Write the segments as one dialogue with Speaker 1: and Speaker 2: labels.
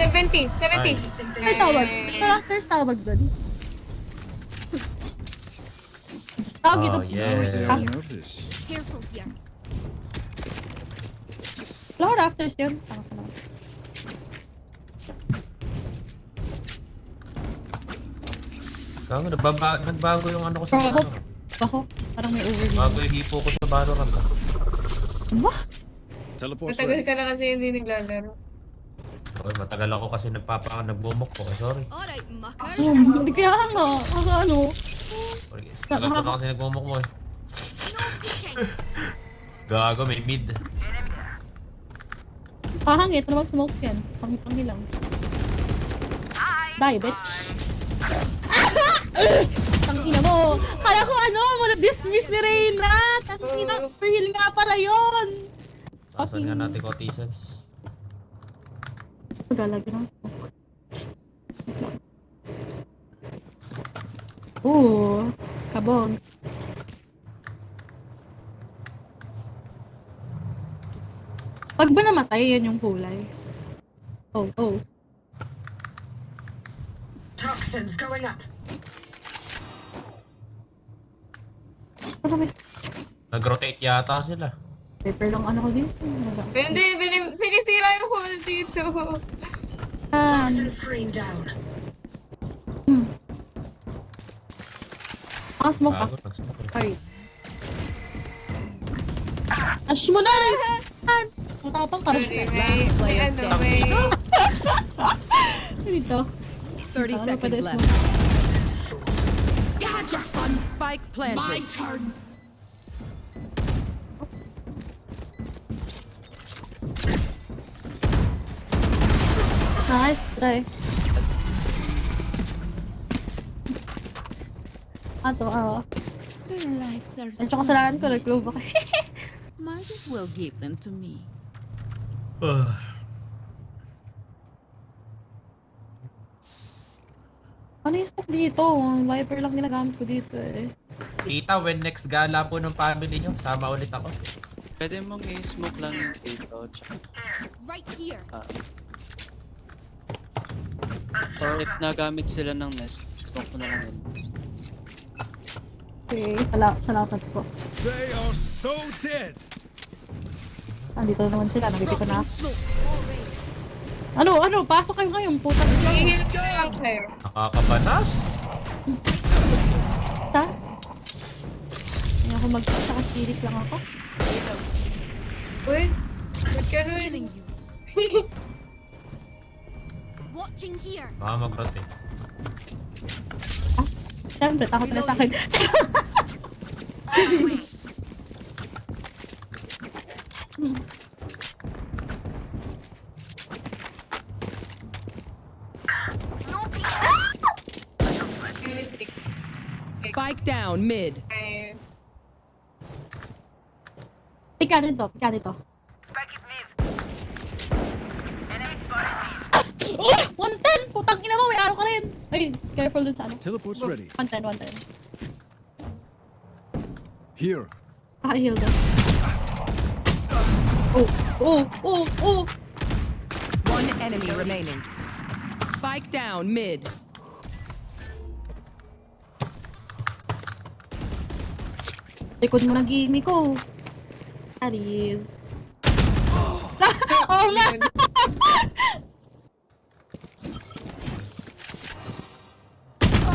Speaker 1: 70. 70.
Speaker 2: Nice.
Speaker 3: May tawag. There's tawag doon. Tawag dito.
Speaker 2: Oh, yeah.
Speaker 3: Ah,
Speaker 4: Careful here.
Speaker 3: floor rafters yun.
Speaker 2: Gago, nagbago yung ano ko sa
Speaker 3: Bako.
Speaker 2: ano.
Speaker 3: Bako. Parang may overview.
Speaker 2: Bago yung hipo ko sa Valorant.
Speaker 3: Ano?
Speaker 5: Teleport's
Speaker 1: Matagal
Speaker 5: ready.
Speaker 1: ka na kasi hindi naglalaro.
Speaker 2: Okay, matagal ako kasi nagbumok ko. Sorry.
Speaker 4: Alright, muckers.
Speaker 3: Hindi kaya nga. Ano?
Speaker 2: Sorry guys. Tagal ko na kasi nagbumok mo eh.
Speaker 4: No peeking.
Speaker 2: Gago, may mid.
Speaker 3: Pahangit. Ano bang smoke yan? Pangit-pangit lang. Die, bitch. Tangina mo. Kala ko ano, dismiss ni Reyna. Tangina, heal nga pala yun.
Speaker 2: Tasan nga natin cotisans.
Speaker 3: Lalagyan ng smoke. Ooh, kabog. Pag ba namatay, yan yung kulay. Oh, oh.
Speaker 6: Toxins going up.
Speaker 3: Ano may
Speaker 2: Nag-rotate yata sila.
Speaker 3: paper lang ano ko dito? Wala.
Speaker 1: Hindi, sinisira yung hole dito.
Speaker 6: Toxin screen down.
Speaker 3: Smoke
Speaker 2: Gago,
Speaker 3: ah.
Speaker 2: nag-smoke.
Speaker 3: Sorry. Ash mo na! Matapang ka
Speaker 1: Sorry,
Speaker 3: rin.
Speaker 1: may ano, may...
Speaker 3: Dito.
Speaker 7: 30
Speaker 3: Ano,
Speaker 7: seconds
Speaker 3: pwede
Speaker 7: left.
Speaker 3: smoke.
Speaker 7: Gotcha, fun spike planted. My turn.
Speaker 3: Nice, try. Ato,
Speaker 7: Their lives are
Speaker 3: Medyo kasalanan ko, nag-clove ako.
Speaker 7: Might as well give them to me.
Speaker 3: Ano yung stuff dito? Viper lang ginagamit ko dito eh.
Speaker 2: Tita, when next gala po ng family nyo, sama ulit ako.
Speaker 8: Pwede mong i-smoke lang yung dito.
Speaker 4: Right here.
Speaker 8: Or if nagamit sila ng nest, smoke mo na lang yun.
Speaker 3: Okay, salamat po.
Speaker 5: They are so dead.
Speaker 3: Andito naman sila, nakikita na ako. Ano, pasok kayo ngayon, putang ina.
Speaker 1: I-heal ko lang sa'yo.
Speaker 2: Nakakabanas?
Speaker 3: Ta? Hindi ako magkakakilit lang ako.
Speaker 1: Uy, ba't ka nun?
Speaker 4: Healing you. Watching here.
Speaker 2: Baka mag-rotate.
Speaker 3: Siyempre, takot na sa akin.
Speaker 7: Spike down mid.
Speaker 1: Ay,
Speaker 3: Pika dito. Oh! 110! Putang ina mo, may araw ka rin! Ay, careful dun sa ano.
Speaker 5: Teleport's ready.
Speaker 3: 110.
Speaker 5: Here.
Speaker 3: Heal dun. Oh!
Speaker 7: One enemy remaining. Spike down mid.
Speaker 3: Likod mo ng gimi ko. That is... Oh nga!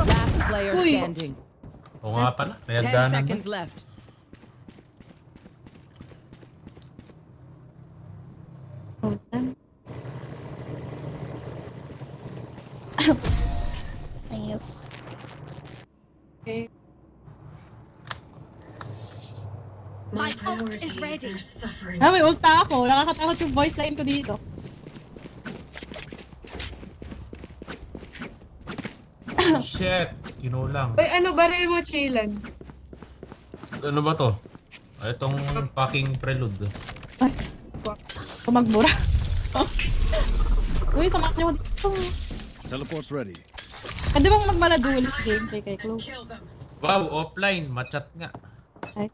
Speaker 7: Last player
Speaker 3: Uy.
Speaker 7: standing.
Speaker 2: Oo nga pala, may
Speaker 7: 10
Speaker 2: hagdanan
Speaker 7: seconds
Speaker 2: ba?
Speaker 7: left.
Speaker 3: Oh, damn. Nice.
Speaker 1: okay.
Speaker 6: My
Speaker 4: My ult is
Speaker 6: priorities
Speaker 4: ready.
Speaker 6: are suffering.
Speaker 3: Ah, may ulta ako. Nakakatakot yung voice line ko dito.
Speaker 2: Shit, kinulang.
Speaker 1: Uy, ano, baril mo, chillan.
Speaker 2: Ano ba to? Itong fucking prelude.
Speaker 3: Ay, kumagmura. Uy, samak niyo dito.
Speaker 5: Teleport's ready.
Speaker 3: Pwede bang magmaladulis gameplay kay Chloe?
Speaker 6: Kill them.
Speaker 2: Wow, offline, machat nga.
Speaker 3: Ay.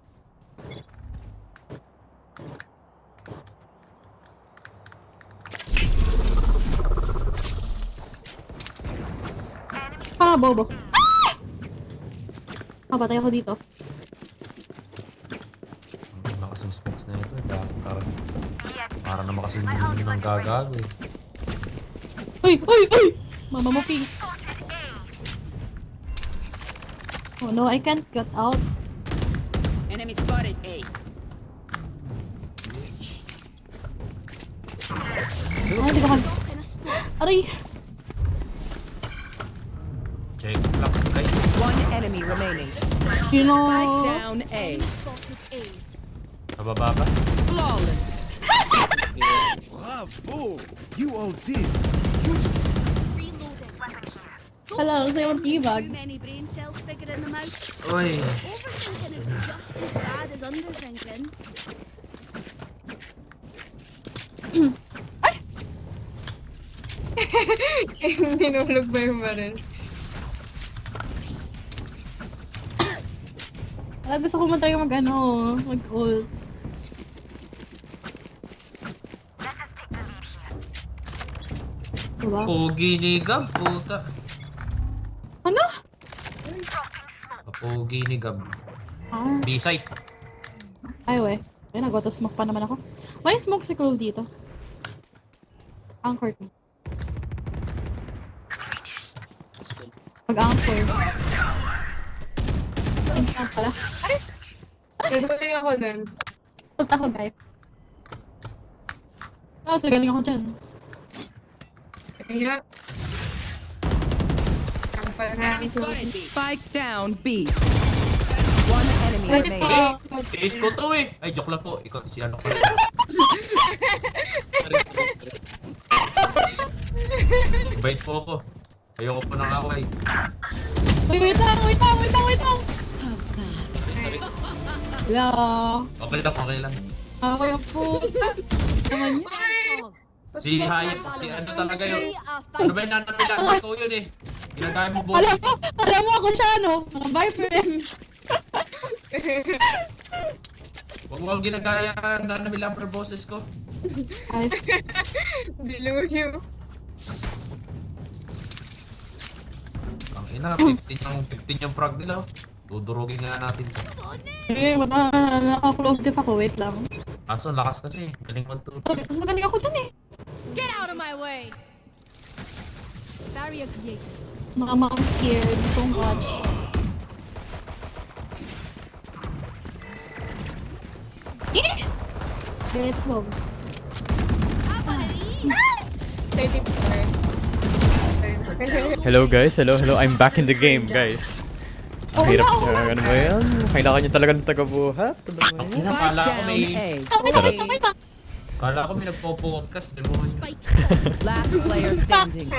Speaker 3: mga bobo. Ah! Patay ako dito.
Speaker 2: Lakas ng smokes na ito. Para naman kasi hindi nang gagago eh.
Speaker 3: Uy! Uy! Uy! Mama mo, pink. Oh no, I can't get out.
Speaker 7: Enemy spotted A.
Speaker 3: Ah, di ko kan... Aray!
Speaker 2: Check lang guys.
Speaker 7: One enemy remaining.
Speaker 3: Sino?
Speaker 7: Spike down A.
Speaker 4: Spotted A.
Speaker 2: Sa baba ba?
Speaker 7: Flawless.
Speaker 5: Bravo! You all did.
Speaker 4: Reloading.
Speaker 3: Hala, kasi yung tibag.
Speaker 4: Too many brain cells figuring them out.
Speaker 2: Uy!
Speaker 4: Overthinking is just as bad as underthinking.
Speaker 1: Tinulog ba yung baril?
Speaker 3: Ah, gusto ko matry mag-ult. Diba?
Speaker 2: Pogi ni Gab, puta.
Speaker 3: Ano?
Speaker 2: Pogi ni Gab.
Speaker 3: Ah,
Speaker 2: B-site.
Speaker 3: ay we. Ay, nag-auto-smoke pa naman ako. May smoke si Crow dito. Anchor ko. Mag-anchor. Hindi na pala.
Speaker 1: Tuloy ako dun.
Speaker 3: Ult ako, guys. Ah, so galing ako dyan.
Speaker 1: Kaya. Ang pala namin ito.
Speaker 7: Spike down B. One enemy
Speaker 1: Pwede
Speaker 7: remaining.
Speaker 1: po.
Speaker 2: Tiis ko to eh. Ay, joke lang po. Ikaw, si ano ko rin. Bait po ako. Ayoko po ng away.
Speaker 3: Uy, wait lang. Hello.
Speaker 2: Okay lang, okay lang.
Speaker 3: Ako yung puta. Naman yun.
Speaker 2: Si Hayop, si ano talaga yun. Ano ba yung nanapila? Ikaw yun eh. Ginagaya mo buhay.
Speaker 3: Alam mo ako siya, no? Mga boyfriend.
Speaker 2: Huwag mo akong ginagaya nanapila per boses ko.
Speaker 3: Ay,
Speaker 1: Delusion.
Speaker 2: Ang ina, 15 yung frag nila. Dudurugin nga natin.
Speaker 3: naka-close diff ako. Wait lang.
Speaker 2: Aso, lakas kasi. Galing mo to.
Speaker 3: Okay, mas magaling ako dun eh.
Speaker 4: Get out of my way. Barrier created.
Speaker 3: I'm scared so much. Eh! Let's go.
Speaker 9: Hello guys, hello. I'm back in the game, guys.
Speaker 3: Oh,
Speaker 9: Ang hirap
Speaker 3: no,
Speaker 9: niya, ano ba yan? Kailangan niyo talaga ng taga-buhat. Ano ba yan?
Speaker 2: Ina,
Speaker 7: Spike
Speaker 2: kala ko
Speaker 7: down
Speaker 2: may...
Speaker 7: A.
Speaker 3: Wait lang.
Speaker 2: Kala ko may nagpo-podcast. Demonyo.
Speaker 4: Spike spotted.
Speaker 7: Last player standing.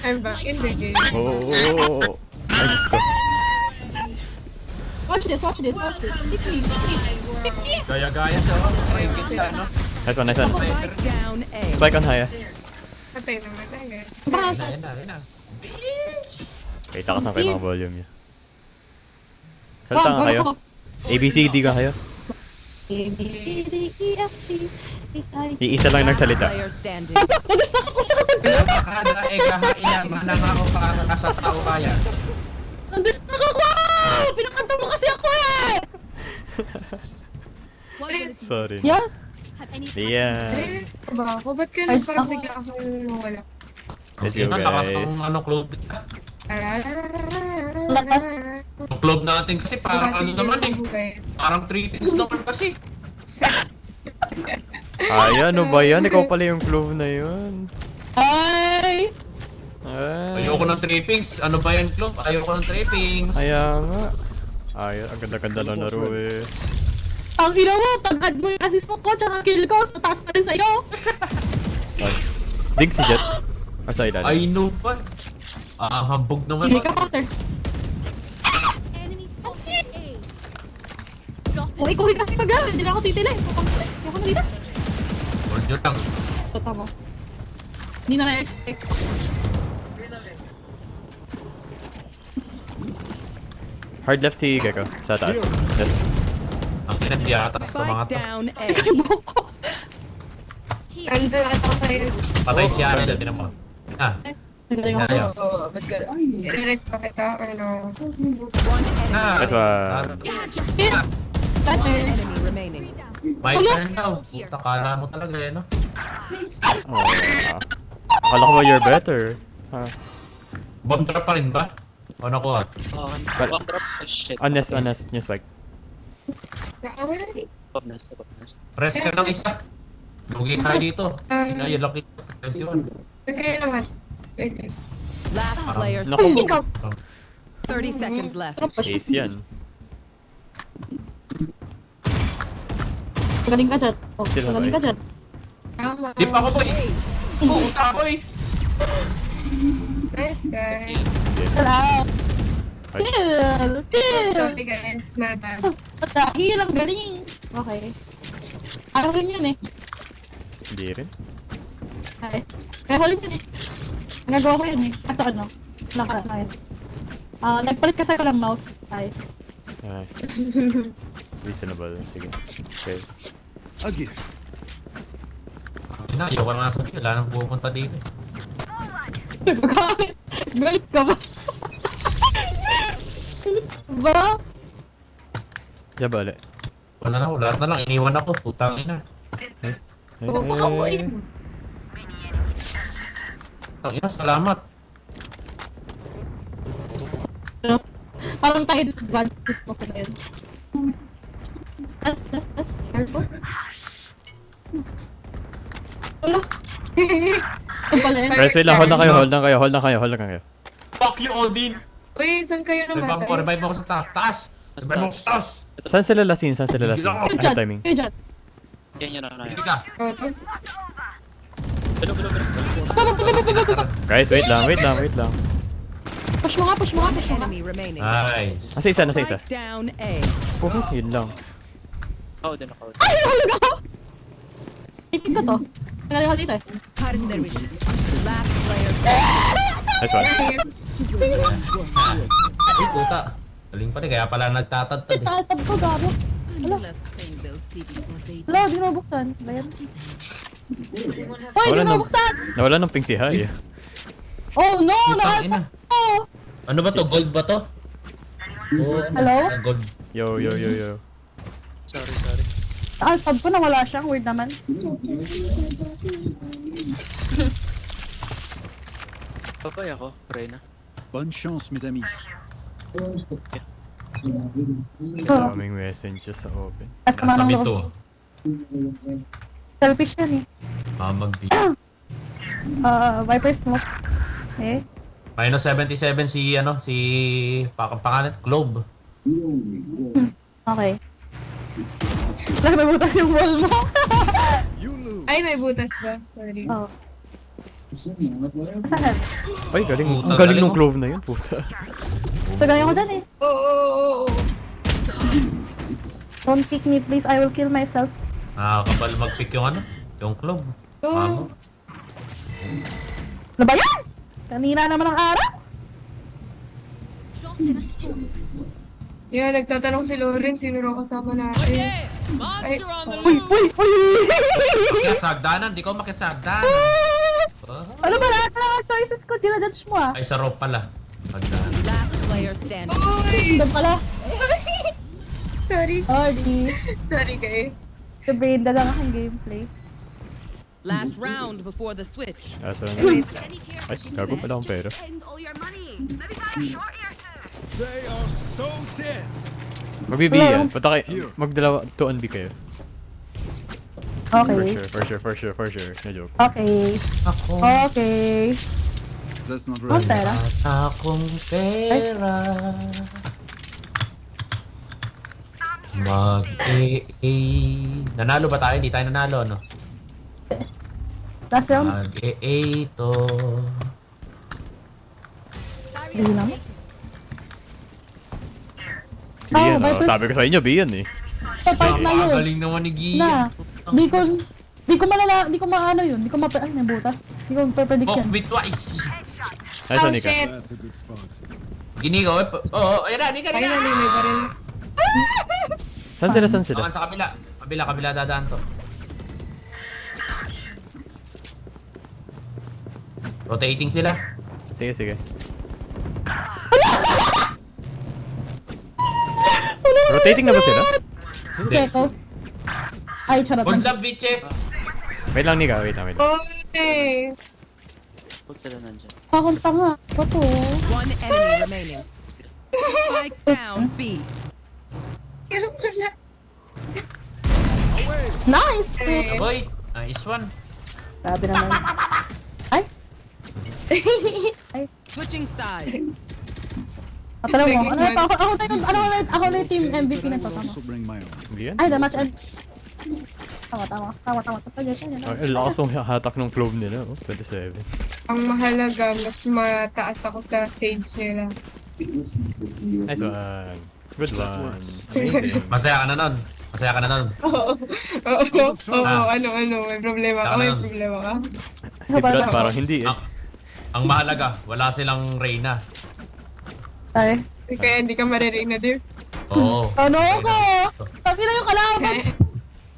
Speaker 1: I'm back in the game.
Speaker 9: Oo. Ay, Diyos ko.
Speaker 3: Watch this.
Speaker 2: Gaya-gaya sa mga training sa ano.
Speaker 9: Nice one.
Speaker 7: Spike down A.
Speaker 9: Spike on high.
Speaker 1: Patay naman tayo.
Speaker 3: Bahasa.
Speaker 2: Ayun na.
Speaker 9: Wait, takas na kayo mga volume niya. Salta nga kayo. ABCD ka kayo.
Speaker 3: A, B, C, D, E, F, G, H, I, J.
Speaker 9: Iisa lang nagsalita.
Speaker 7: Player standing.
Speaker 3: Magas na ako sa kapag.
Speaker 2: Kada kahainaman na nga ako para sa tao kaya.
Speaker 3: Nandis na ako! Pinakanta mo kasi ako eh!
Speaker 4: What will it be?
Speaker 9: Sorry.
Speaker 3: Yeah?
Speaker 4: Have any
Speaker 9: Yeah.
Speaker 1: Ba ako? Ba't ka na parang bigla ako wala?
Speaker 9: Let's go
Speaker 2: Ina, lakas
Speaker 9: guys.
Speaker 2: ng ano, club.
Speaker 3: Lakas.
Speaker 2: Ang club natin kasi parang ano naman eh. Parang 3 things naman kasi.
Speaker 9: Ay, ano ba yan? Ikaw pala yung clove na yun.
Speaker 3: Ay!
Speaker 9: Ay.
Speaker 2: Ayoko ng trippings. Ano ba yan, club? Ayoko ng trippings.
Speaker 9: Kaya nga. Ay, ang ganda-ganda ng laro eh.
Speaker 3: Ang ina mo, pag-add mo yung assist ko, tsaka kill ko, mataas pa rin sa'yo.
Speaker 9: Ay. Dig si Jet. Asa ilan?
Speaker 2: I know pa. Hambog naman.
Speaker 3: Hindi ka pa, sir.
Speaker 4: enemy spotted A? Drop
Speaker 3: O, ikaw rin kasi mag-aral, hindi na ako titili. Ako na dito.
Speaker 2: Hold nyo lang.
Speaker 3: Tata mo. Hindi na na-expect.
Speaker 9: Hard left si Gecko. Sa taas. Yes.
Speaker 2: Ang pinag atas ng mga
Speaker 7: Spike
Speaker 2: to.
Speaker 7: down A.
Speaker 3: Buko.
Speaker 1: Andun at ako sa'yo.
Speaker 2: Patay si Aaron na tinamo. Ah,
Speaker 3: Nagaling ako.
Speaker 2: Ayaw.
Speaker 1: Oo, ba't ka? I-rest pa kita or no?
Speaker 2: Ah,
Speaker 9: That's why.
Speaker 3: Better.
Speaker 7: Enemy remaining.
Speaker 2: Bike ka rin daw. Puta, kala mo talaga eh, no?
Speaker 9: Oh, akala ko ba you're better? Ah,
Speaker 2: Bomb drop pa rin ba? O nakuha?
Speaker 8: Oh,
Speaker 9: But-
Speaker 8: one drop. Oh, shit.
Speaker 9: honest, new spike.
Speaker 1: Nakawala na si.
Speaker 8: Top nest.
Speaker 2: Press ka ng isa. Lugi tayo dito. Ay, lucky. 21.
Speaker 1: Okay naman. Wait.
Speaker 7: Last player
Speaker 9: Naku,
Speaker 7: standing.
Speaker 3: Ikaw.
Speaker 7: 30 seconds left.
Speaker 9: ace yan.
Speaker 3: Magaling ka dyan. Oh,
Speaker 9: Sila
Speaker 3: magaling
Speaker 9: ba
Speaker 3: ka dyan.
Speaker 1: Tama.
Speaker 2: Di pa ako boy. Puta boy.
Speaker 1: Nice guy.
Speaker 3: Salamat. Kill! Kill!
Speaker 1: Sorry guys, my bad.
Speaker 3: Dahil ang galing. Okay. Ano rin yun eh.
Speaker 9: Hindi rin.
Speaker 3: Ay. Kaya huli yun eh. Nagawa ko yun eh. At sa ano? Nagpalit kasi ako ng mouse. Ay.
Speaker 9: Ay. Reasonable. Sige. Okay.
Speaker 5: A gift.
Speaker 2: Ay na, ayaw ka na sabihin. Wala nang pupunta dito.
Speaker 3: Bakit? Galit ka ba? Ba?
Speaker 9: Diyan ba ulit?
Speaker 2: Wala na ako. Lahat na lang. Iniwan ako. Putang ina. Putang ina, salamat.
Speaker 3: Parang tayo disadvantage mo ko na yun. Careful. Wala. Ang pala yun.
Speaker 9: Guys, wait lang. Hold lang kayo.
Speaker 2: Fuck you, Odin!
Speaker 1: Uy, saan kayo namatay?
Speaker 2: Revive mo ako sa taas. Taas! Revive mo ako sa taas!
Speaker 9: Saan sila lasing?
Speaker 3: Kayo
Speaker 9: Ano
Speaker 3: dyan.
Speaker 9: timing?
Speaker 3: Kayo dyan.
Speaker 8: Yan yun na
Speaker 2: Hindi
Speaker 8: yun.
Speaker 2: ka.
Speaker 8: Bilo.
Speaker 9: Guys, wait lang.
Speaker 3: Push mo nga.
Speaker 7: Enemy remaining.
Speaker 2: Nice.
Speaker 9: Nasa isa.
Speaker 7: Spike down A.
Speaker 9: Oh, yun lang.
Speaker 8: Ako din ako.
Speaker 3: Ay, nahulog ako! Ipin ko to. Nagaling ako dito eh.
Speaker 7: Last player
Speaker 9: Nice one.
Speaker 2: Uy, puta. Galing pa rin. Kaya pala nagtatantad eh.
Speaker 3: Tatab ko, gabo. Wala, di na mabuksan. Bayan. Hoy, di na mabuksan!
Speaker 9: Nawala ng ping si Hai.
Speaker 3: Oh no!
Speaker 2: Putang ina.
Speaker 3: Oh!
Speaker 2: Ano ba to? Gold ba to? Oh,
Speaker 3: Hello?
Speaker 2: Gold.
Speaker 9: Yo.
Speaker 8: Sorry.
Speaker 3: Tab ko na wala siya. Weird naman.
Speaker 8: Babay ako, Reyna.
Speaker 5: Bonne chance, mes amis.
Speaker 9: Daming messages sa open.
Speaker 3: Tapos
Speaker 2: Nasa
Speaker 3: naman
Speaker 2: mid
Speaker 3: ang
Speaker 2: to.
Speaker 3: selfish yan eh.
Speaker 2: Mag-B.
Speaker 3: Viper smoke. Eh?
Speaker 2: Minus 77 si pangalan, Globe.
Speaker 3: Okay. Wala, may butas yung wall mo.
Speaker 5: You lose.
Speaker 1: Ay, may butas ba? Sorry.
Speaker 3: Oh. Saan?
Speaker 9: Ay, galing.
Speaker 2: Puta,
Speaker 9: Ang galing
Speaker 2: galing,
Speaker 9: ng
Speaker 2: oh.
Speaker 9: Clove na yun, puta.
Speaker 3: Tagay ako dyan eh.
Speaker 1: Oo.
Speaker 3: Don't kick me please, I will kill myself.
Speaker 2: Nakakabal mag-pick yung Globe. Mamo.
Speaker 3: Ano ba yan? Kanina naman ang araw.
Speaker 1: Yan, nagtatanong si Lauren, sino raw kasama natin? Ay,
Speaker 3: Uy!
Speaker 2: Makit sa hagdanan, di ko makit sa hagdanan.
Speaker 3: Ano ba lahat ng mga choices ko? Ginajudge mo ah.
Speaker 2: Ay, sa rope pala. Hagdanan.
Speaker 7: Last player standing.
Speaker 1: uy!
Speaker 3: Doon pala.
Speaker 1: Sorry. Sorry guys.
Speaker 3: Brain lang ang gameplay.
Speaker 7: Last round before the switch.
Speaker 9: Asa na.
Speaker 1: Wait.
Speaker 9: Ay, gago pala akong pera.
Speaker 5: They are so dead.
Speaker 9: Mag-BB yan. Punta kayo. Magdalawa. 2 on B kayo.
Speaker 3: Okay.
Speaker 9: For sure. No joke.
Speaker 3: Okay.
Speaker 2: Ako.
Speaker 3: Okay.
Speaker 5: That's not
Speaker 3: Ang
Speaker 5: right.
Speaker 3: pera.
Speaker 2: Akong pera. Nanalo ba tayo? Hindi tayo nanalo, no?
Speaker 3: Last round.
Speaker 2: Mag-to.
Speaker 3: Hindi lang.
Speaker 9: B yan, oh.
Speaker 3: Viper.
Speaker 9: Sabi ko sa inyo, B yan eh.
Speaker 3: Fight na yun.
Speaker 2: Galing naman ni
Speaker 3: Na.
Speaker 2: Gian.
Speaker 3: Di ko maano yun. Di ko ay, may butas. Di ko predict
Speaker 2: Oh,
Speaker 3: yan.
Speaker 2: bit twice.
Speaker 9: Ay,
Speaker 1: Oh,
Speaker 9: saan ka?
Speaker 1: shit.
Speaker 5: That's a good spot.
Speaker 2: Ginigo. Oo, ayan na, Nika.
Speaker 1: Finally, may baril.
Speaker 9: Saan sila?
Speaker 2: Akan sa kabila. Kabila dadaan to. Rotating sila.
Speaker 9: Sige, sige. Rotating na ba sila?
Speaker 3: Gecko. Ay, charot
Speaker 2: Hold
Speaker 3: lang.
Speaker 2: up, bitches!
Speaker 9: Wait lang, Nika. Wait lang, wait lang.
Speaker 1: Okay.
Speaker 8: Ba't sila nandyan?
Speaker 3: Akong tanga. Ito.
Speaker 7: One enemy remaining. Spike down B.
Speaker 1: Kailan ko siya?
Speaker 3: Nice!
Speaker 2: Boy, nice one.
Speaker 3: Grabe naman. Ay!
Speaker 7: Switching sides.
Speaker 3: Patala mo. Ako na yung team MVP na to. Tama.
Speaker 5: Also bring my own.
Speaker 9: Hindi yan?
Speaker 3: Ay, the match end. Tama.
Speaker 9: Ay, lakas ang hatak ng clove nila. Oh, 27.
Speaker 1: Ang mahalaga, mas mataas ako sa sage nila.
Speaker 9: Nice one. Good one. Amazing.
Speaker 2: Masaya ka na nun. Masaya ka na nun.
Speaker 1: Oo, ano, may problema ka, may problema ka.
Speaker 9: Si Brad parang hindi eh.
Speaker 2: Ang mahalaga, wala silang Reyna.
Speaker 3: Ay.
Speaker 1: Kaya hindi ka maririnig na, dear.
Speaker 2: Oo.
Speaker 3: Ano ko? Sabi na yung kalaban.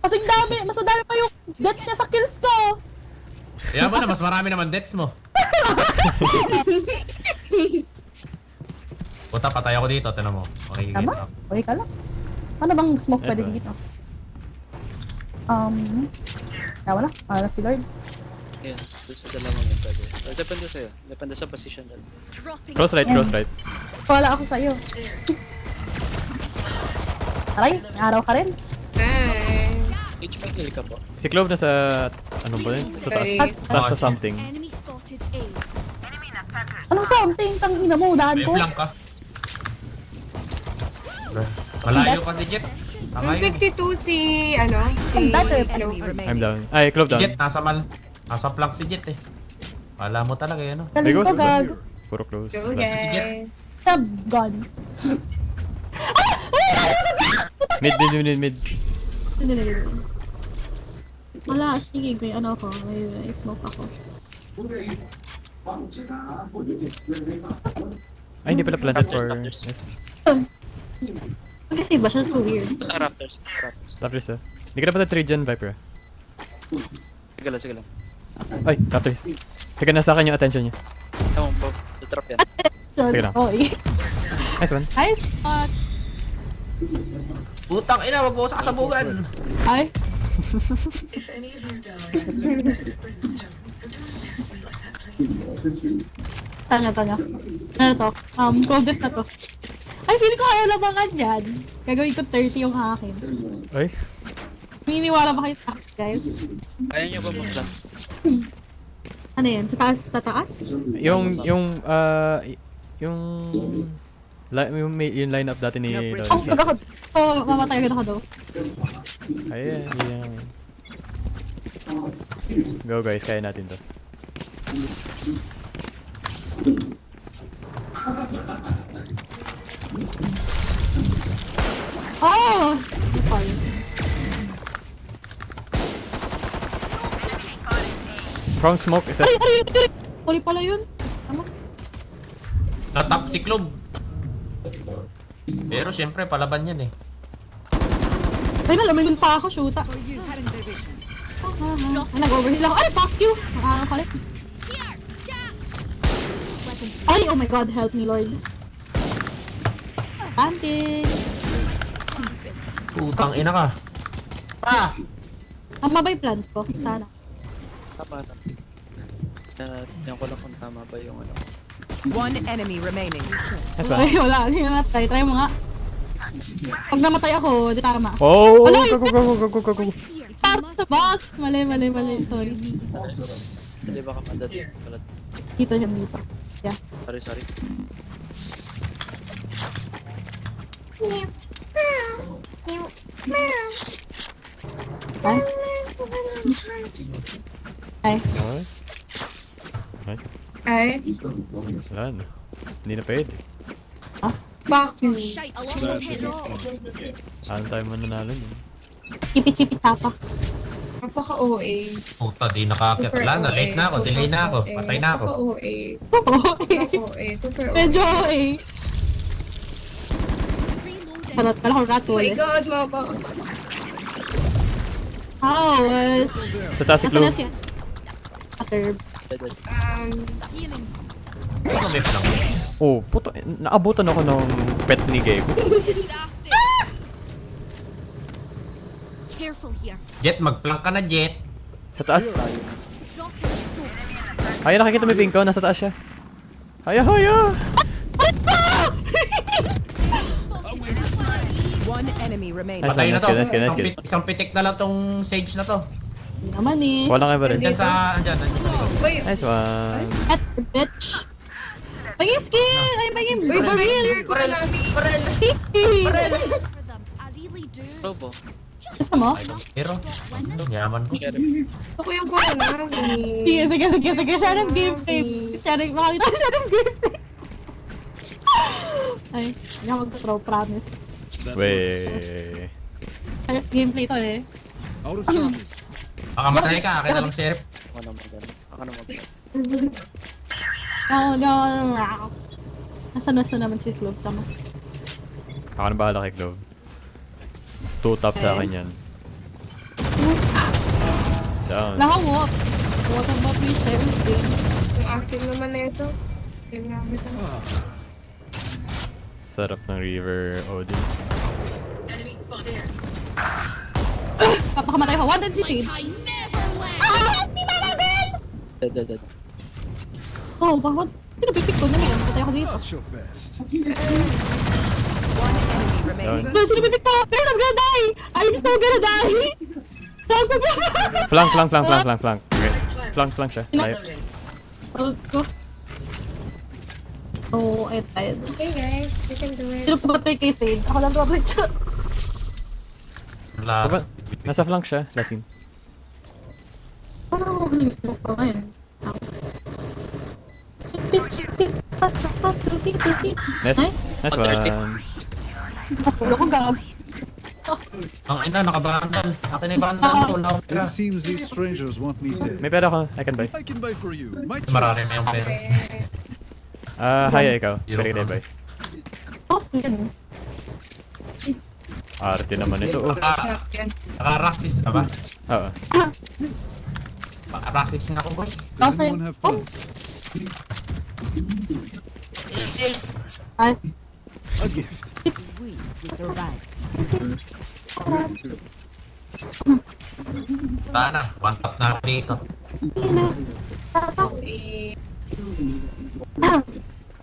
Speaker 3: Kasing dami. Mas madami pa yung deaths niya sa kills ko.
Speaker 2: Kaya mo na, mas marami naman deaths mo. Puta, patay ako dito. Tinan mo. Okay,
Speaker 3: Tama? Okay ka lang. Ano bang smoke
Speaker 9: Yes,
Speaker 3: pwede
Speaker 9: ma'am.
Speaker 3: dito? Wala. Wala si Lord.
Speaker 8: Ayan, doon sa dalawang yung pwede. Depende sa'yo. Depende sa position dala.
Speaker 9: Cross right, cross right.
Speaker 3: Wala ako sa'yo. Aray, araw ka rin.
Speaker 1: Ay.
Speaker 8: HP kill ka po.
Speaker 9: Si Clove na sa... Ano ba yun? Sa taas.
Speaker 1: Okay.
Speaker 9: Taas sa something.
Speaker 4: Enemy spotted A.
Speaker 3: Anong something? Tangina mo, udahan
Speaker 2: May
Speaker 3: ko.
Speaker 2: blank ka. Malayo kasi Jet. Tama yun.
Speaker 1: 52 si, ano, si,
Speaker 3: Better.
Speaker 1: ano,
Speaker 7: Enemy
Speaker 9: I'm
Speaker 7: remaining.
Speaker 9: down. Ay, Clove
Speaker 2: Si
Speaker 9: down.
Speaker 2: Jet, nasa flank si Jet eh. Wala mo talaga yan, no?
Speaker 3: Galing ko,
Speaker 9: Ghost.
Speaker 3: gag.
Speaker 9: Puro close.
Speaker 1: go
Speaker 9: Last.
Speaker 1: guys.
Speaker 3: Sub gun.
Speaker 9: Mid.
Speaker 3: Wala, sige, may ano ako. May smoke ako.
Speaker 9: Ay, hindi pala planted for...
Speaker 8: Rafters.
Speaker 9: Yes.
Speaker 3: Kasi ba siya so weird?
Speaker 8: Raptors.
Speaker 9: Raptors ah. Hindi ka na pala trade dyan, Viper ah.
Speaker 8: Sige lang.
Speaker 9: Ay, Raptors. Sige, nasa akin yung attention niya.
Speaker 8: Ewan po. Drop yan.
Speaker 9: Sige lang.
Speaker 3: Okay.
Speaker 9: Nice one.
Speaker 3: Nice spot.
Speaker 2: Putang ina, wag mo sa kasabugan.
Speaker 3: Ay.
Speaker 6: If any of you die, you met brimstone, so don't embarrass me like that, please.
Speaker 3: Tanya. Ano to? Progress na to. Ay, feeling ko ayaw labangan yan. Gagawin ko 30 yung akin.
Speaker 9: Ay.
Speaker 3: Mininiwala ba kayo sa akin, guys?
Speaker 8: Ayaw nyo ba mag-plan?
Speaker 3: Ano yan? Sa taas? Sa taas?
Speaker 9: Yung lineup dati ni Lawrence.
Speaker 3: Oh, pag ako. Oh, mamatay agad ako daw.
Speaker 9: Ayan. Go guys, kaya natin to.
Speaker 3: Oh! Sorry.
Speaker 9: From smoke, isa.
Speaker 3: Ay! Huli pala yun. Ano?
Speaker 2: Natap si Club. Pero syempre, palaban yan eh.
Speaker 3: Ay, nalamin pa ako, shoota. Nag-overheal ako. Ay, fuck you! Nakakang pala. Ay, oh my god, help me, Lord. Planting!
Speaker 2: Putang ina ka. Pa!
Speaker 3: Tama ba yung plant ko? Sana.
Speaker 8: Tama. Yan ko lang kung tama ba yung ano.
Speaker 7: One enemy remaining.
Speaker 9: Nice one.
Speaker 3: Ay, wala. Hindi na try. Try mo nga. Pag namatay ako, di tama.
Speaker 9: Oh!
Speaker 3: Wala,
Speaker 9: Go.
Speaker 3: Tama sa box! Mali. Sorry.
Speaker 8: Hindi ba ka madad?
Speaker 3: Dito siya dito. Yeah.
Speaker 8: Sorry.
Speaker 3: Ay. Ay.
Speaker 9: Ay.
Speaker 1: Ay,
Speaker 9: Wala na. Hindi na pwede.
Speaker 1: fuck you.
Speaker 4: Shite, a lot of head off.
Speaker 9: Saan tayo mananalo nun?
Speaker 3: Chipi tapa.
Speaker 1: Napaka-OA.
Speaker 2: Puta, di nakakit. Wala na, late na ako, delay na ako, patay na ako.
Speaker 1: Napaka-OA. Napaka-OA. Super OA.
Speaker 3: Medyo eh. Parot pala ko rat
Speaker 1: Oh my
Speaker 3: ulit.
Speaker 1: god, mama.
Speaker 3: How?
Speaker 9: Sa taas si
Speaker 3: Nasaan na
Speaker 9: Clove.
Speaker 3: siya? Serve.
Speaker 8: Dead.
Speaker 1: Um,
Speaker 2: Ano may lang?
Speaker 9: Oh, puto. Naabutan ako ng pet ni Gego.
Speaker 4: Careful here.
Speaker 2: Jet, mag-plank ka na, Jet.
Speaker 9: Sa taas.
Speaker 4: Drop in smoke.
Speaker 9: Haya, nakikita mo yung ping ko. Nasa taas siya. Haya, haya!
Speaker 7: One enemy remaining.
Speaker 9: Nice.
Speaker 2: Patay na to.
Speaker 9: Nice kill.
Speaker 2: Isang pitik na lang tong Sage na to.
Speaker 3: Hindi naman eh.
Speaker 9: Wala kayo ba rin?
Speaker 2: Diyan sa, andyan.
Speaker 1: Uy,
Speaker 9: Nice one.
Speaker 3: At bitch. Paging skin! Ay, paging
Speaker 1: uy,
Speaker 3: baril!
Speaker 1: ko na namin.
Speaker 4: For them. I really do.
Speaker 8: Robo.
Speaker 3: Gusto mo?
Speaker 2: Pero, yaman ko.
Speaker 1: Gusto ko yung pala namin.
Speaker 3: Sige. Share ng gameplay. Makakita ko share ng gameplay. Ay, hindi ako mag-throw, promise.
Speaker 9: Wey.
Speaker 3: Ay, gameplay to eh.
Speaker 5: Out of charges.
Speaker 2: Baka matay ka, akin na lang, Sheriff.
Speaker 8: Ako na magano. Ako na magano.
Speaker 3: No. Nasa naman si Clove, tama.
Speaker 9: Ako na bahala kay Clove. 2 top sa akin yan. Down.
Speaker 3: Naka-walk. What about me sharing game?
Speaker 1: Yung action naman na ito. Ginamit ang...
Speaker 9: Sarap ng River Odin.
Speaker 6: Enemy spotted.
Speaker 3: Papakamatay ko. Wanted si Sage. Hindi malagin!
Speaker 8: Dead.
Speaker 3: Oh, bakit? Pinupitik ko na ngayon. Patay ako dito.
Speaker 5: Not your best.
Speaker 7: One enemy remaining.
Speaker 9: Down.
Speaker 3: So, pinupitik ko! Pero I'm gonna die! I'm still gonna die!
Speaker 9: Flank. Okay. Flank siya. Life.
Speaker 3: Go. Oh, I died.
Speaker 1: Okay guys, we can do it.
Speaker 3: Sino pumatay kay Sage? Ako lang tuwag siya.
Speaker 2: Wala.
Speaker 9: Diba? Nasa flank siya. Lasin.
Speaker 3: Ano ako gusto ko ngayon?
Speaker 9: Nice one.
Speaker 3: Napulo ko gag.
Speaker 2: Ang ina, nakabandal. Akin ay bandal ko. Wala akong pera.
Speaker 5: It seems these strangers want me dead.
Speaker 9: May pera ko. I can buy.
Speaker 5: I can buy for you. My
Speaker 2: Marami na yung pera.
Speaker 9: Haya ikaw.
Speaker 2: Euro
Speaker 9: Pwede kita
Speaker 2: ka.
Speaker 9: buy.
Speaker 3: Oh, skin.
Speaker 9: Arte naman ito. Oh.
Speaker 2: Naka-Raxis ka ba?
Speaker 9: Oo.
Speaker 2: Raxis na ako, boy.
Speaker 5: Does anyone have funds?
Speaker 3: Ay,
Speaker 5: A gift.
Speaker 7: We survive.
Speaker 2: Sana, one tap na ako dito.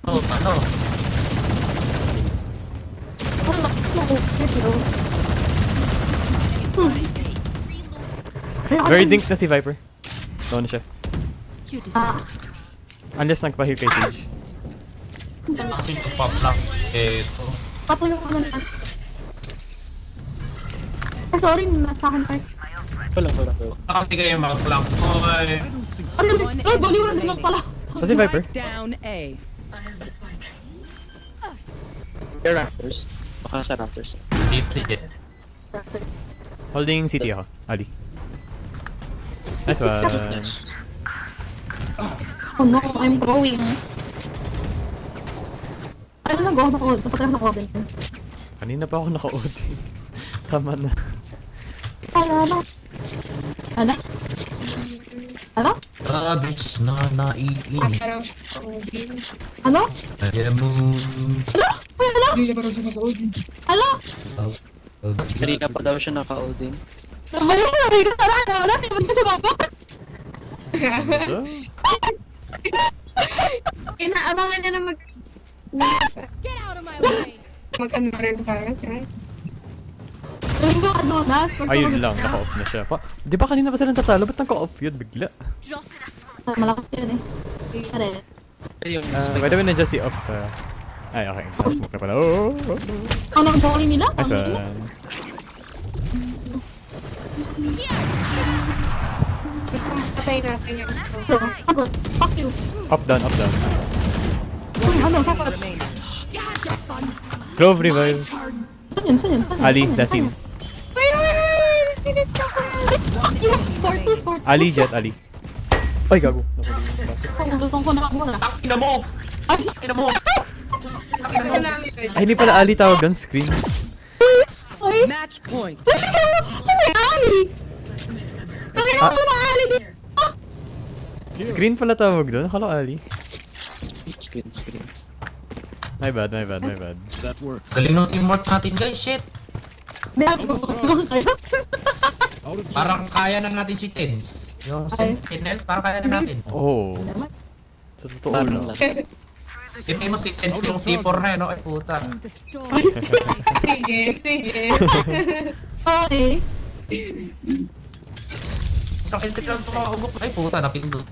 Speaker 2: Oh, ano?
Speaker 9: Very dinked na si Viper. Down na siya.
Speaker 3: ah,
Speaker 9: Unless nagpa-heal kay Sage.
Speaker 2: Kasi ito pop lang. Eto.
Speaker 3: patuloy ko naman. Ay, sorry, nasa akin pa.
Speaker 8: Wala.
Speaker 2: Nakati kayo mag-flank. Oy.
Speaker 3: Ay, baliw na lang pala.
Speaker 9: Sa si Viper.
Speaker 7: Down A.
Speaker 6: I am the spike.
Speaker 8: Your rafters. Baka sa rafters.
Speaker 2: Deep si Jet.
Speaker 9: Holding city ako. Ali. Nice one.
Speaker 8: Nice.
Speaker 3: Oh no, I'm growing. Ay, nag-go ako. Napatay ako ng Odin.
Speaker 9: Kanina pa ako naka-OD. Tama na.
Speaker 3: Ano?
Speaker 2: Rabis na naiin.
Speaker 1: Parang,
Speaker 3: Ano?
Speaker 2: Alam mo.
Speaker 1: hindi na parang siya mag-ood.
Speaker 3: Ano?
Speaker 8: Kanina pa daw siya naka-Odin.
Speaker 3: Nabalik ko na rin. Wala, siya kasi baba. Inaabangan niya na
Speaker 4: Get out of my way.
Speaker 1: mag-unbarrel para, right?
Speaker 3: Galing ko kadunas.
Speaker 9: Ayun lang, naka-off na siya. Di ba kanina pa silang tatalo? Ba't naka-off yun bigla?
Speaker 4: Drop.
Speaker 3: Malakas yun eh. Pare.
Speaker 8: Ayun,
Speaker 9: By the way, nandiyan si off. Ay, okay. Smoke na pala. Oh!
Speaker 3: Ano ang bawali nila?
Speaker 9: Nice
Speaker 3: Ano nila?
Speaker 9: one.
Speaker 1: Patay natin yung
Speaker 3: Pagod. Fuck you.
Speaker 9: Up down.
Speaker 3: Ano? Pagod.
Speaker 7: Remaining.
Speaker 9: Clove revive.
Speaker 3: Saan yun?
Speaker 9: Ali, Lasin.
Speaker 1: Pinis ako.
Speaker 3: Fuck you. 40.
Speaker 9: Ali, Jet, Ali. Ay, gago.
Speaker 3: Lutong ko na ako na.
Speaker 2: Ina mo!
Speaker 3: Ay!
Speaker 2: Ina mo!
Speaker 1: Ito namin.
Speaker 9: Ay, hindi pala Ali tawag doon. Screen.
Speaker 3: Ay!
Speaker 7: Match point.
Speaker 3: Ay, Ali! Bakit ako na Ali dito?
Speaker 9: Screen pala tawag doon. Akala Ali.
Speaker 8: Screens.
Speaker 9: My bad.
Speaker 5: That works.
Speaker 2: Galing ng teamwork natin guys, shit.
Speaker 3: Hindi ako kayo.
Speaker 5: Out of charge.
Speaker 2: Parang kaya na natin si Tens. Yung Sentinels, parang kaya na natin.
Speaker 9: Oh. Sa totoo lang.
Speaker 2: Hindi mo si Tens yung C4 na yun, no? Ay puta.
Speaker 7: The storm.
Speaker 1: Sige.
Speaker 3: Okay.
Speaker 2: Sakit lang ito mga ugok. Ay puta, napindot.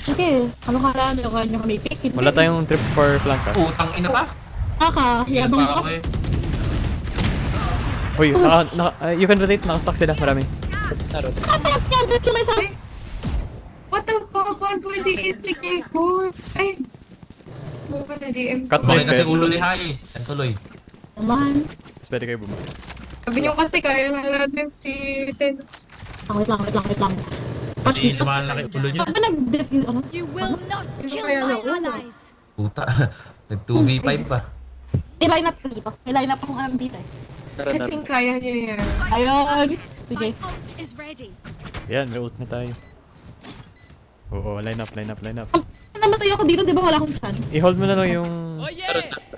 Speaker 3: Okay. Ano ka lang? Ano ka nyo kami pick?
Speaker 9: Wala tayong trip for flank ah.
Speaker 2: Putang ina ka.
Speaker 3: Yabang
Speaker 2: Para
Speaker 3: ka.
Speaker 2: ko eh.
Speaker 9: Uy, you can rotate, nakastock sila, marami.
Speaker 3: Ba't ka may sa...
Speaker 1: What the fuck? 128 sige ko. Ay. Ano ba na DM?
Speaker 9: Cut
Speaker 2: Bakit
Speaker 9: nice
Speaker 2: kasi
Speaker 9: kayo.
Speaker 2: ulo ni Hai. Yan tuloy.
Speaker 3: Naman.
Speaker 9: Tapos pwede kayo bumalik.
Speaker 1: Sabi niyo kasi kaya na natin si Ten.
Speaker 3: Wait lang.
Speaker 2: Kasi naman laki ulo nyo.
Speaker 3: Pag ba nag-def yung ano?
Speaker 4: You will not kill
Speaker 1: kaya
Speaker 4: my
Speaker 1: na ulo?
Speaker 4: allies.
Speaker 2: Puta. Nag-2v5 pa.
Speaker 3: Line up ka dito. May line up akong alam dito eh.
Speaker 8: Tara
Speaker 1: I
Speaker 8: na.
Speaker 1: think kaya niyo yan.
Speaker 3: Ayun. Sige.
Speaker 4: My ult is ready.
Speaker 9: Yan, may ult na tayo. Oo, line up.
Speaker 3: Namatay ako dito, di ba wala akong chance?
Speaker 9: I-hold mo na lang yung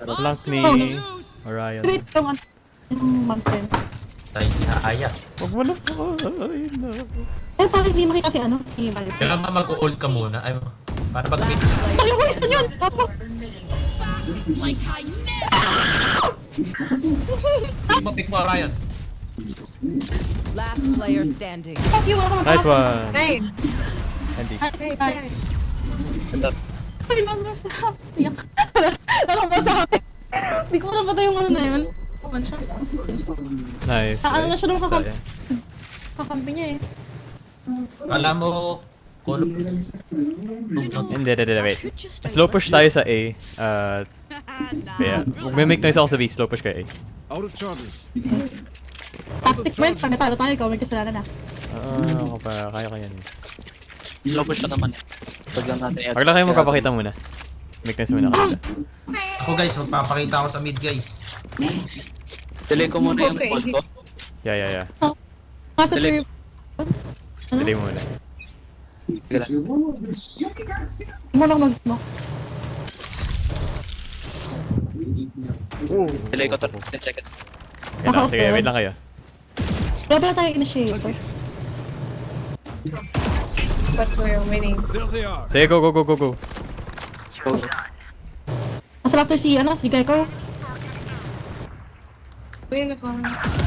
Speaker 9: flank ni Orion.
Speaker 3: Wait, yung monster.
Speaker 2: Tayo aya.
Speaker 9: Huwag mo na po. Ay, no.
Speaker 3: Eh, parang hindi makita si ano, si Val.
Speaker 2: Kailan ba mag-ult ka muna? Ay, para mag-pick.
Speaker 3: Oh, yung voice na yun! Opo!
Speaker 4: Like I never.
Speaker 2: Hindi mo pick mo, Ryan.
Speaker 7: Last player standing.
Speaker 3: Fuck you, ako
Speaker 9: Nice one.
Speaker 1: Nine.
Speaker 9: Andy.
Speaker 3: Ay, monster stop. Iyak. Ano ba sa akin? Hindi ko na patay yung ano na yun. Kuman siya.
Speaker 9: Nice.
Speaker 3: Ano na siya nung
Speaker 9: Sayang.
Speaker 3: kakampi niya eh.
Speaker 2: Alam mo, Call of
Speaker 9: Hindi, wait. Slow push tayo sa A. Kaya, mag-make noise ako sa B, slow push kayo A.
Speaker 5: Out of charges.
Speaker 3: Tactics mo yun, pag natalo tayo, ikaw may kasalanan na.
Speaker 9: Ako pa, kaya ko yan.
Speaker 8: Slow push na naman. Pag lang natin
Speaker 9: Pag lang kayo magpapakita muna. Make noise muna kanila.
Speaker 2: Ako guys, magpapakita ako sa mid guys.
Speaker 8: Delay ko muna yung
Speaker 1: Okay.
Speaker 8: call ko.
Speaker 9: Yeah.
Speaker 3: Nasa
Speaker 8: Delay.
Speaker 9: Delay mo muna.
Speaker 8: Sige lang.
Speaker 3: mo lang mag-smoke.
Speaker 8: Delay ko 10 seconds.
Speaker 9: Wait lang, sige, wait lang kayo.
Speaker 3: Wala ba tayo initiator?
Speaker 1: But we're winning.
Speaker 5: There they are.
Speaker 9: Sige, go.
Speaker 8: Go.
Speaker 3: Nasa after si, ano, si Gecko.
Speaker 1: Win ako.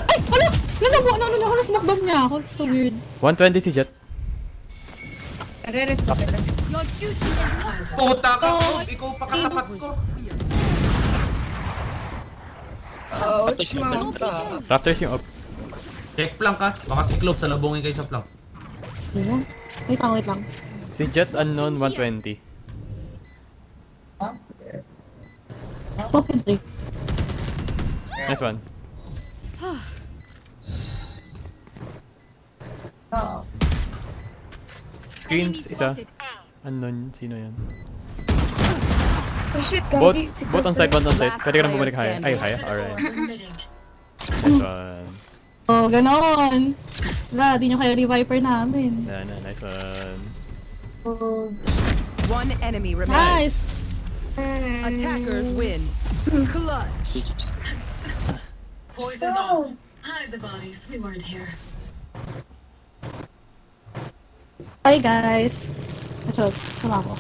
Speaker 3: Ay! Wala! Ano, na-smoke bomb niya ako. It's so weird.
Speaker 9: 120 si Jet.
Speaker 1: Re-rest ko sila.
Speaker 4: Your duty is not.
Speaker 2: Puta ka ko! Ikaw pa katapat ko!
Speaker 1: Oh,
Speaker 9: Raptors yung up.
Speaker 2: Check flank ka. Baka si Clove salubungin kayo sa flank.
Speaker 3: Ayun. Wait lang.
Speaker 9: Si Jet unknown 120.
Speaker 3: Smoke and break.
Speaker 9: Nice one. Screens, isa. Unknown, sino yan?
Speaker 1: oh shit,
Speaker 9: Both,
Speaker 1: gagi. Si
Speaker 9: both on site, one on site. Pwede ka nang bumalik higher. Ay, higher? Alright. Nice one.
Speaker 3: Oh, ganon. Wala, di nyo kayo reviper namin.
Speaker 9: Nice one.
Speaker 7: One enemy remains.
Speaker 3: Nice!
Speaker 7: Attackers win. Clutch.
Speaker 6: Poison's off. Hide the bodies. We weren't here.
Speaker 3: Hi guys! Achot, sama ko.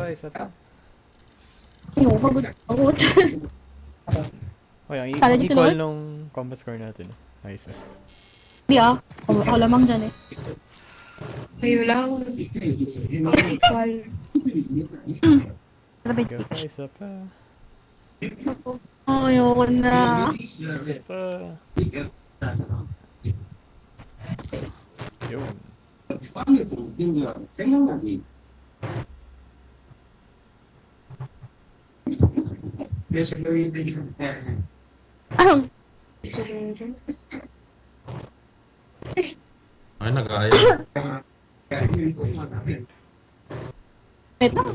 Speaker 9: Isa pa.
Speaker 3: Ayun, pagod.
Speaker 9: Oh, yung
Speaker 3: Sana di
Speaker 9: equal
Speaker 3: sunod?
Speaker 9: nung combat score natin. Nice.
Speaker 3: Hindi ah. Ako lamang dyan eh.
Speaker 1: Kayo lang. Equal.
Speaker 3: Grabe.
Speaker 9: Go pa, isa pa.
Speaker 3: Oh, ayoko na.
Speaker 9: Isa pa. Yun.
Speaker 2: Ay, nag-aaya.
Speaker 3: Wait lang.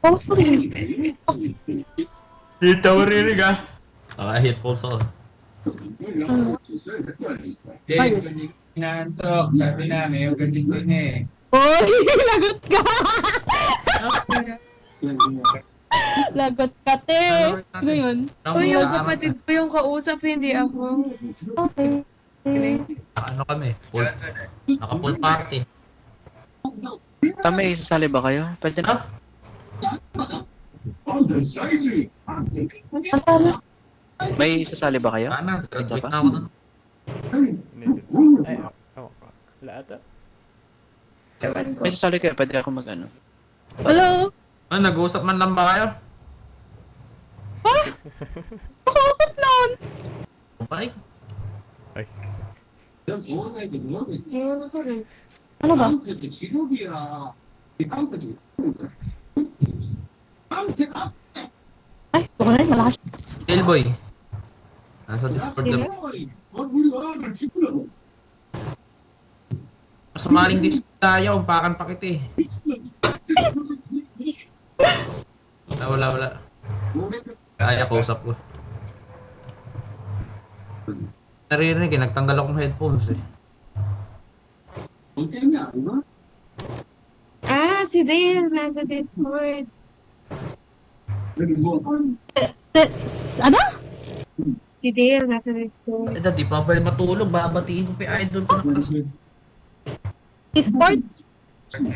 Speaker 3: Oh, please.
Speaker 2: Dito mo rinig ah. Naka-hit pulse on. Inantok, sabi namin, yung kasi din eh.
Speaker 3: Uy! Lagot ka! Lagot ka, te! Ano yun?
Speaker 1: Uy, yung kapatid ko yung kausap, hindi ako.
Speaker 3: Okay.
Speaker 2: Ano kami? Naka-full party.
Speaker 8: Tama, isasali ba kayo? Pwede na. May isasali ba kayo?
Speaker 2: Sana, graduate
Speaker 8: pa?
Speaker 2: na ako nun.
Speaker 9: Ay, ako. Lahat ah.
Speaker 1: Ewan ko.
Speaker 8: May isasali kayo, pwede ako mag-ano.
Speaker 3: Hello?
Speaker 2: Ano, nag-uusap man lang ba kayo?
Speaker 3: Makausap nun!
Speaker 2: Okay.
Speaker 9: Ay.
Speaker 3: Ano ba? Ay, baka na yun, malakas.
Speaker 2: Tailboy. Nasa Discord na. Sumaling Discord tayo, umpakan pa kita eh. Wala. Kaya kausap ko. Naririnig eh, nagtanggal akong headphones eh.
Speaker 1: Ah, si Dale, nasa Discord.
Speaker 3: Ano?
Speaker 1: Si Dale, nasa Discord.
Speaker 2: Ay, di pa ba matulog, babatiin ko pa idol ko na kasi.
Speaker 3: Discord?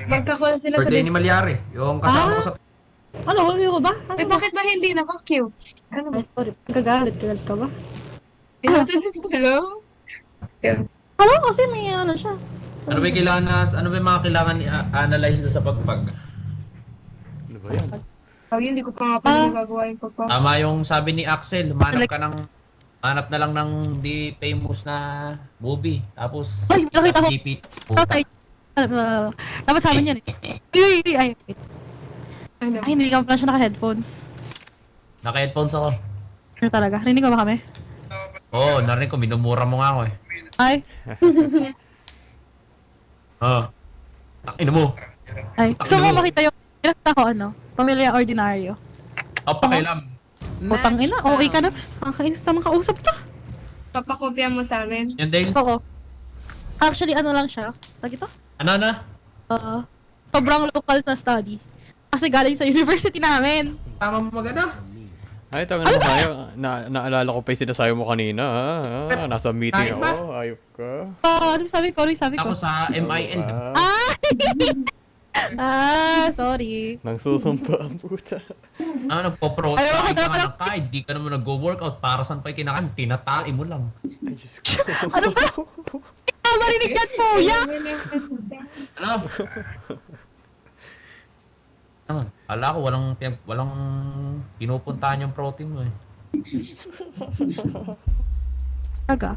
Speaker 1: Magka-call sila sa
Speaker 2: Birthday ni
Speaker 1: Discord.
Speaker 2: Malyari, yung kasama ko sa...
Speaker 3: Ano? Huwag ko ba? Ano
Speaker 1: Eh,
Speaker 3: ba?
Speaker 1: bakit ba hindi na cue? Ano ba?
Speaker 3: Ay, sorry. Gagalit ka ba?
Speaker 1: Tinutunog ko, hello?
Speaker 3: Ano kasi may ano siya.
Speaker 2: Ano ba yung kailangan ano ba yung mga kailangan i-analyze na sa pagpag?
Speaker 9: Ano ba yan?
Speaker 1: Oh, yun, hindi ko pa nga pala nagagawa yung pagpapag.
Speaker 2: Tama yung sabi ni Axel, manap na lang ng di famous na movie. Tapos,
Speaker 3: Ay, nakita ko.
Speaker 2: GPT.
Speaker 3: Okay. Dapat sa amin yan eh. Ay.
Speaker 1: Ano?
Speaker 3: Ay, hindi ka pala siya naka-headphones.
Speaker 2: Naka-headphones ako.
Speaker 3: Ano talaga? Rinig ko ba kami?
Speaker 2: Oo, narinig ko, minumura mo nga ako eh.
Speaker 3: Ay.
Speaker 2: Oo. Ino mo.
Speaker 3: Ay. Gusto mo makita yung pinakita ko ano? Pamilya Ordinaryo.
Speaker 2: Pakialam.
Speaker 3: Utang ina. Okay ka na. Nakakainis naman kausap to.
Speaker 1: Papakopya mo sa amin.
Speaker 2: Yan Dale.
Speaker 3: Oo. Actually, ano lang siya. Tag ito?
Speaker 2: Ano na?
Speaker 3: Sobrang local na study. Kasi galing sa university namin.
Speaker 2: Tama mo magana?
Speaker 9: Ay, tanga naman kayo. Naalala ko pa yung sinasabi mo kanina. Nasa meeting
Speaker 2: Kahit ba?
Speaker 9: ako. Ayop ka.
Speaker 3: Ano sabi ko?
Speaker 2: Ako sa MIL.
Speaker 3: Sorry.
Speaker 9: Nang susumpa ang puta.
Speaker 2: Ano, nagpo-protein ka nga ng kahit di ka naman nag-workout para saan pa yung kinakain, tinatay mo lang.
Speaker 9: Ay, Diyos ko.
Speaker 3: Ano ba? Ikaw marinig yan, kuya!
Speaker 2: Ano? Ano? Ala ko, walang pinupuntahan yung protein mo eh.
Speaker 3: Taga.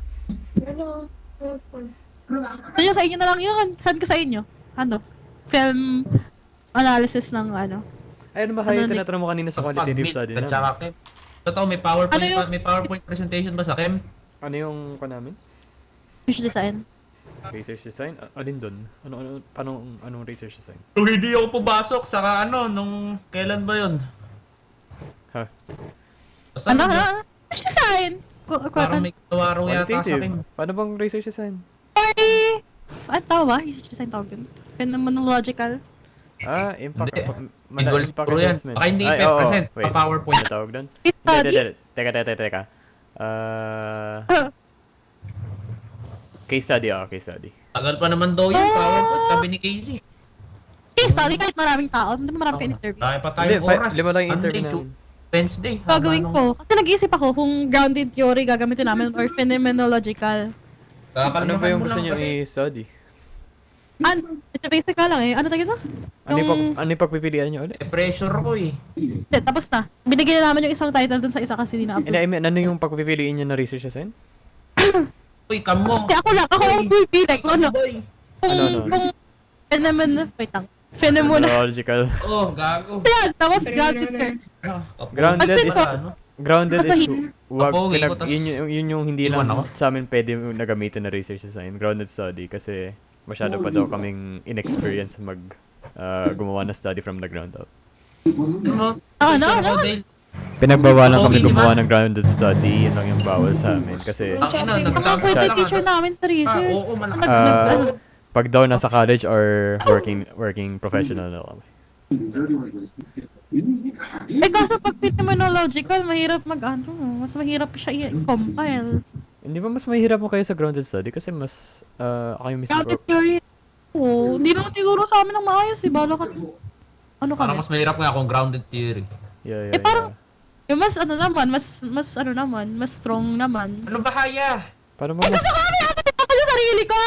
Speaker 3: So yung sa inyo na lang yun. Saan ka sa inyo? Ano? Film analysis ng ano?
Speaker 9: Ay, ano ba kayo
Speaker 3: Ano,
Speaker 9: tinatanong mo kanina sa qualitative
Speaker 2: Pag-meet
Speaker 9: study
Speaker 2: at
Speaker 9: namin?
Speaker 2: saka Chem. Totoo,
Speaker 3: Ano yung-
Speaker 2: may PowerPoint presentation ba sa Chem?
Speaker 9: Ano yung pa namin?
Speaker 3: Fish design.
Speaker 9: Research design? Alin dun? Anong research design?
Speaker 2: Kung hindi ako pumasok, saka nung kailan ba yun?
Speaker 9: Ha?
Speaker 2: Basta
Speaker 3: Ano?
Speaker 2: nung-
Speaker 3: Ano? Fish design!
Speaker 2: Parang may kawaro yata sa
Speaker 9: Qualitative?
Speaker 2: Chem.
Speaker 9: Paano bang research design?
Speaker 3: Sorry! Ano tawag ba? Fish design tawag yun. Phenomenological.
Speaker 9: Impact.
Speaker 2: May goals pro yan. Baka hindi i-present pa PowerPoint.
Speaker 9: Ano tawag dun?
Speaker 3: Case study?
Speaker 9: Hindi. Teka. Case study, case study.
Speaker 2: Tagal pa naman daw yung PowerPoint, sabi ni Casey.
Speaker 3: Case study kahit maraming tao. Hindi mo maraming ka-interview.
Speaker 2: Dahil pa
Speaker 9: Hindi,
Speaker 2: tayong oras.
Speaker 9: 5 lang yung
Speaker 2: Monday,
Speaker 9: interview namin.
Speaker 2: Wednesday.
Speaker 3: Gagawin ko. Kasi nag-iisip ako kung grounded theory gagamitin namin or phenomenological.
Speaker 9: Ano ba yung gusto
Speaker 2: lang
Speaker 9: nyo
Speaker 2: kasi.
Speaker 9: i-study?
Speaker 3: Ito basic ka lang eh. Ano tawag ito?
Speaker 9: Ano yung pagpipilian nyo ulit?
Speaker 2: Pressure ko eh.
Speaker 3: Hindi, tapos na. Binigyan na namin yung isang title dun sa isa kasi
Speaker 9: Hindi,
Speaker 3: na-upload.
Speaker 9: I mean, ano yung pagpipiliin nyo na research design?
Speaker 2: Uy, kamo.
Speaker 3: Kasi ako ang pipili. Kung ano.
Speaker 2: Boy.
Speaker 3: Kung wait lang.
Speaker 9: Phenomenological.
Speaker 2: Oh, gago.
Speaker 3: Yan, tapos grounded theory.
Speaker 9: Grounded
Speaker 3: Pag
Speaker 9: is...
Speaker 3: pinto-
Speaker 9: Grounded
Speaker 3: Basta
Speaker 9: is... Wag,
Speaker 2: Apogi ko, tas
Speaker 9: yun yung hindi
Speaker 2: iwan
Speaker 9: lang
Speaker 2: ako.
Speaker 9: sa amin pwede nagamitin na research design. Grounded study kasi masyado pa daw kaming inexperience gumawa na study from the ground up.
Speaker 2: Ano?
Speaker 3: Ano?
Speaker 2: Dale.
Speaker 9: Pinagbawalan
Speaker 2: Oo,
Speaker 9: kami
Speaker 2: di ba?
Speaker 9: gumawa ng grounded study, yun lang yung bawal sa amin. Kasi
Speaker 2: Ang ina,
Speaker 3: Mga
Speaker 2: nag-cancel
Speaker 3: pwede
Speaker 2: lang.
Speaker 3: teacher namin sa research.
Speaker 2: Oo, malakas.
Speaker 9: pag daw nasa college or working professional na kami.
Speaker 3: Eh kaso pag phenomenological, mahirap mag-ano, mas mahirap siya i-compile.
Speaker 9: Hindi ba mas mahirap mo kayo sa grounded study? Kasi mas, kayo mismo
Speaker 3: Grounded theory. Oo, hindi naman tinuro sa amin ng maayos, bala ka. Ano
Speaker 2: Parang
Speaker 3: kami?
Speaker 2: mas mahirap nga kung grounded theory.
Speaker 9: Yeah,
Speaker 3: Eh parang, yung mas ano naman, mas strong naman.
Speaker 2: Ano ba haya?
Speaker 9: Paano mo mas...
Speaker 3: Gusto ko kami natin ako yung sarili ko!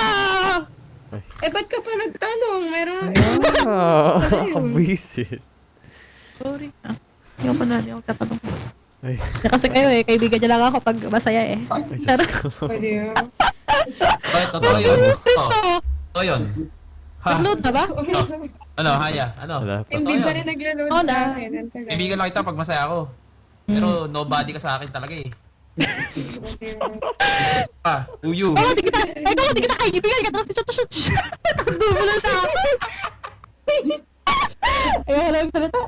Speaker 1: Eh, ba't ka pa nagtanong? Meron...
Speaker 9: Ah, kabwisit.
Speaker 3: Sorry. Ayoko na, ayoko tatanong.
Speaker 9: Ay,
Speaker 3: Kasi kayo kaibigan niya lang ako pag masaya
Speaker 9: ay Diyos ko.
Speaker 1: Pwede yun.
Speaker 2: Ay, totoo yun. Totoo yun. Ha?
Speaker 3: Upload na ba?
Speaker 2: Ano, haya? Ano?
Speaker 9: Wala pa.
Speaker 1: Hindi
Speaker 2: Totoo
Speaker 1: ba
Speaker 2: yun.
Speaker 1: rin naglo-load
Speaker 3: Oo na.
Speaker 1: sa akin? Ang tagal.
Speaker 2: Kaibigan lang kita pag masaya ako. Pero nobody ka sa akin talaga eh. Ah, uyu.
Speaker 3: Ay, di kita kaibigan ka tapos si Chot. Dulo lang sa akin. Ayoko lang salita.